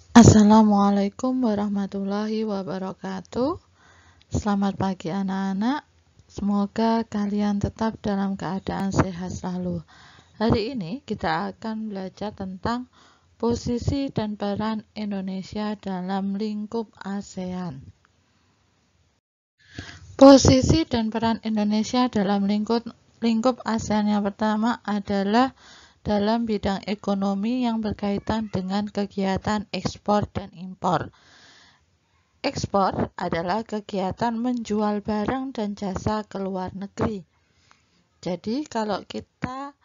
Assalamualaikum warahmatullahi wabarakatuh. Selamat pagi anak-anak. Semoga kalian tetap dalam keadaan sehat selalu. Hari ini kita akan belajar tentang posisi dan peran Indonesia dalam lingkup ASEAN. Posisi dan peran Indonesia dalam lingkup ASEAN yang pertama adalah dalam bidang ekonomi yang berkaitan dengan kegiatan ekspor dan impor. Ekspor adalah kegiatan menjual barang dan jasa ke luar negeri. Jadi kalau kita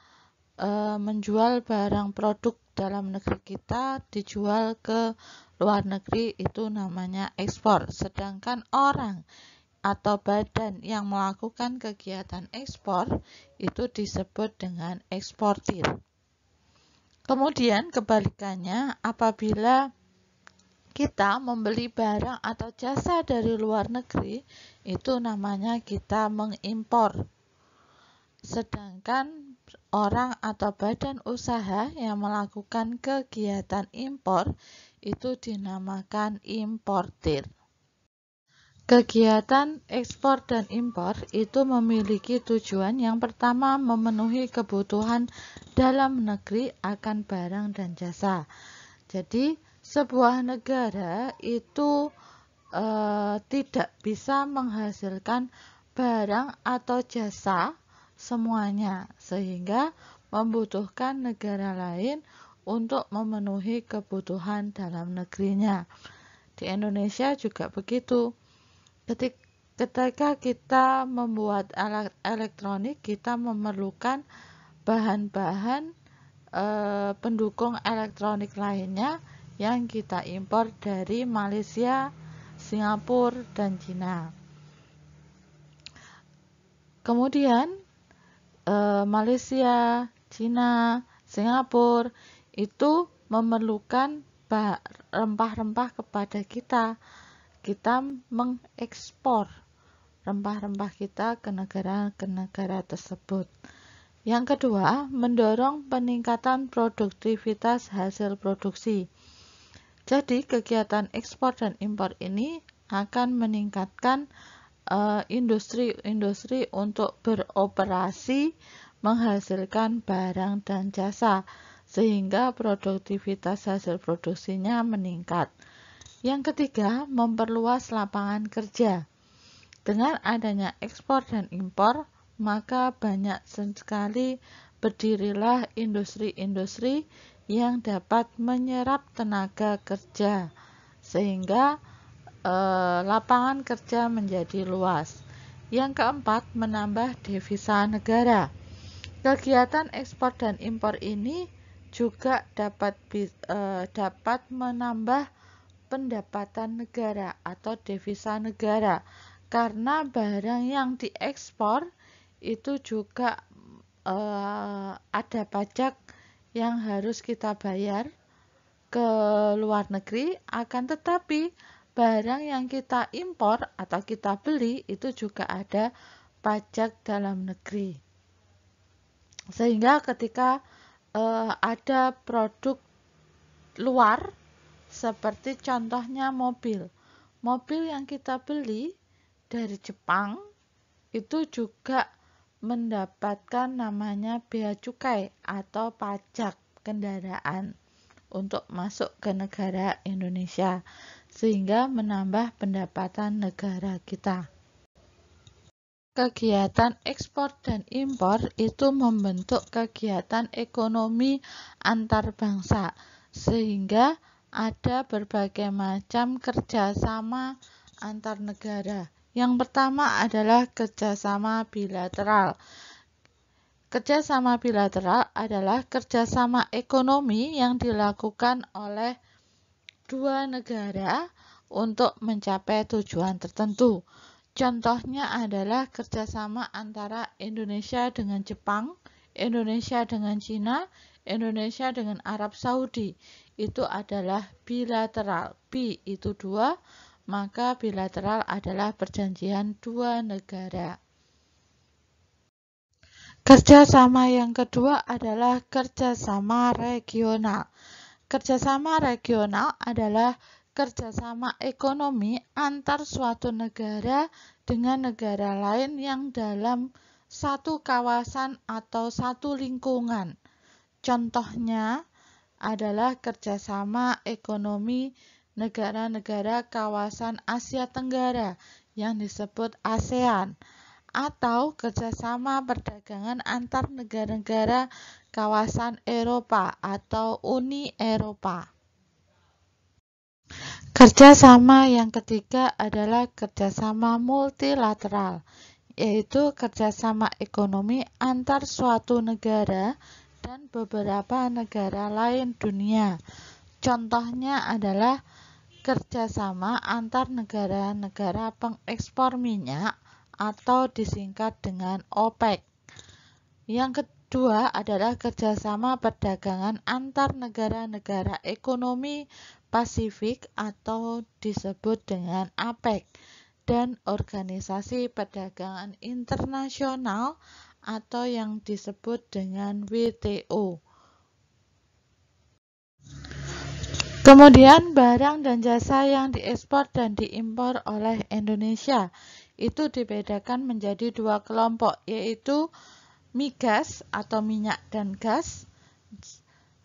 menjual barang produk dalam negeri kita dijual ke luar negeri, itu namanya ekspor. Sedangkan orang atau badan yang melakukan kegiatan ekspor itu disebut dengan eksportir. Kemudian kebalikannya, apabila kita membeli barang atau jasa dari luar negeri, itu namanya kita mengimpor. Sedangkan orang atau badan usaha yang melakukan kegiatan impor itu dinamakan importir. Kegiatan ekspor dan impor itu memiliki tujuan yang pertama memenuhi kebutuhan dalam negeri akan barang dan jasa. Jadi sebuah negara itu tidak bisa menghasilkan barang atau jasa semuanya, sehingga membutuhkan negara lain untuk memenuhi kebutuhan dalam negerinya. Di Indonesia juga begitu. Ketika kita membuat alat elektronik, kita memerlukan bahan-bahan pendukung elektronik lainnya yang kita impor dari Malaysia, Singapura, dan Cina. Kemudian Malaysia, Cina, Singapura itu memerlukan rempah-rempah kepada kita. Kita mengekspor rempah-rempah kita ke negara tersebut. Yang kedua, mendorong peningkatan produktivitas hasil produksi. Jadi, kegiatan ekspor dan impor ini akan meningkatkan industri-industri untuk beroperasi menghasilkan barang dan jasa, sehingga produktivitas hasil produksinya meningkat. Yang ketiga, memperluas lapangan kerja. Dengan adanya ekspor dan impor, maka banyak sekali berdirilah industri-industri yang dapat menyerap tenaga kerja, sehingga lapangan kerja menjadi luas. Yang keempat, menambah devisa negara. Kegiatan ekspor dan impor ini juga dapat menambah pendapatan negara atau devisa negara, karena barang yang diekspor itu juga ada pajak yang harus kita bayar ke luar negeri, akan tetapi barang yang kita impor atau kita beli itu juga ada pajak dalam negeri. Sehingga ketika ada produk luar, seperti contohnya mobil yang kita beli dari Jepang itu juga mendapatkan namanya bea cukai atau pajak kendaraan untuk masuk ke negara Indonesia, sehingga menambah pendapatan negara kita. Kegiatan ekspor dan impor itu membentuk kegiatan ekonomi antar bangsa, sehingga ada berbagai macam kerjasama antar negara. Yang pertama adalah kerjasama bilateral. Kerjasama bilateral adalah kerjasama ekonomi yang dilakukan oleh dua negara untuk mencapai tujuan tertentu. Contohnya adalah kerjasama antara Indonesia dengan Jepang, Indonesia dengan Cina, Indonesia dengan Arab Saudi. Itu adalah bilateral. Bi itu dua, maka bilateral adalah perjanjian dua negara. Kerjasama yang kedua adalah kerjasama regional. Kerjasama regional adalah kerjasama ekonomi antar suatu negara dengan negara lain yang dalam satu kawasan atau satu lingkungan. Contohnya adalah kerjasama ekonomi negara-negara kawasan Asia Tenggara yang disebut ASEAN, atau kerjasama perdagangan antar negara-negara kawasan Eropa atau Uni Eropa. Kerjasama yang ketiga adalah kerjasama multilateral, yaitu kerjasama ekonomi antar suatu negara dan beberapa negara lain dunia. Contohnya adalah kerjasama antar negara-negara pengekspor minyak atau disingkat dengan OPEC. Yang kedua adalah kerjasama perdagangan antar negara-negara ekonomi Pasifik atau disebut dengan APEC dan Organisasi Perdagangan Internasional atau yang disebut dengan WTO. Kemudian barang dan jasa yang diekspor dan diimpor oleh Indonesia itu dibedakan menjadi dua kelompok, yaitu migas atau minyak dan gas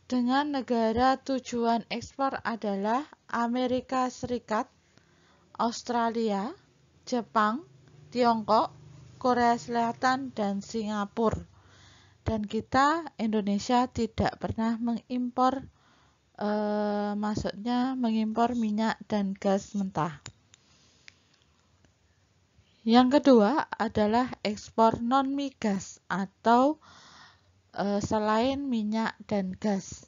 dengan negara tujuan ekspor adalah Amerika Serikat, Australia, Jepang, Tiongkok, Korea Selatan, dan Singapura. Dan kita, Indonesia, tidak pernah mengimpor mengimpor minyak dan gas mentah. Yang kedua adalah ekspor non-migas atau selain minyak dan gas.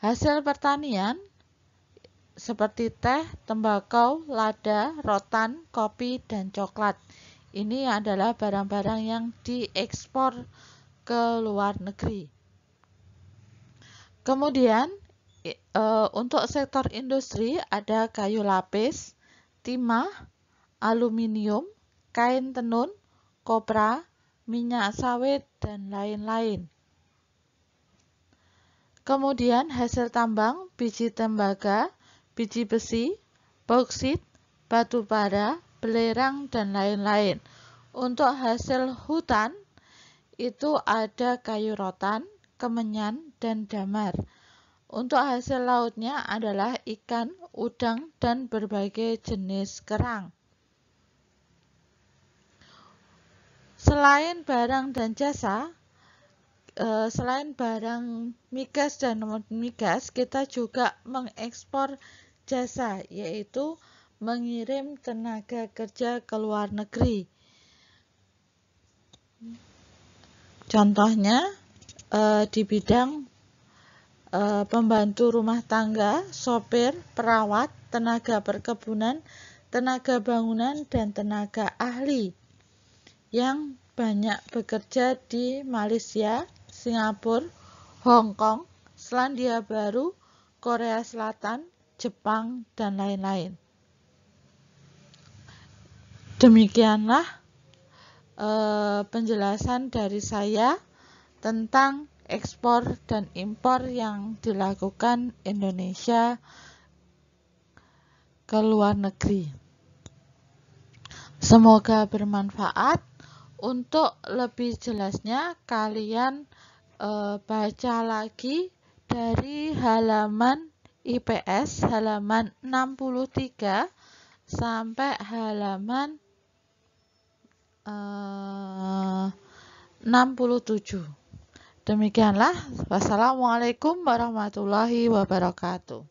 Hasil pertanian seperti teh, tembakau, lada, rotan, kopi, dan coklat. Ini adalah barang-barang yang diekspor ke luar negeri. Kemudian untuk sektor industri ada kayu lapis, timah, aluminium, kain tenun, kopra, minyak sawit, dan lain-lain. Kemudian hasil tambang, biji tembaga, biji besi, bauksit, batu bara, belerang, dan lain-lain. Untuk hasil hutan itu ada kayu rotan, kemenyan, dan damar. Untuk hasil lautnya adalah ikan, udang, dan berbagai jenis kerang. Selain barang dan jasa, selain barang migas dan non-migas, kita juga mengekspor jasa, yaitu mengirim tenaga kerja ke luar negeri. Contohnya di bidang pembantu rumah tangga, sopir, perawat, tenaga perkebunan, tenaga bangunan, dan tenaga ahli yang banyak bekerja di Malaysia, Singapura, Hong Kong, Selandia Baru, Korea Selatan, Jepang, dan lain-lain. Demikianlah penjelasan dari saya tentang ekspor dan impor yang dilakukan Indonesia ke luar negeri. Semoga bermanfaat. Untuk lebih jelasnya kalian baca lagi dari halaman IPS halaman 63 sampai halaman 67. Demikianlah. Wassalamualaikum warahmatullahi wabarakatuh.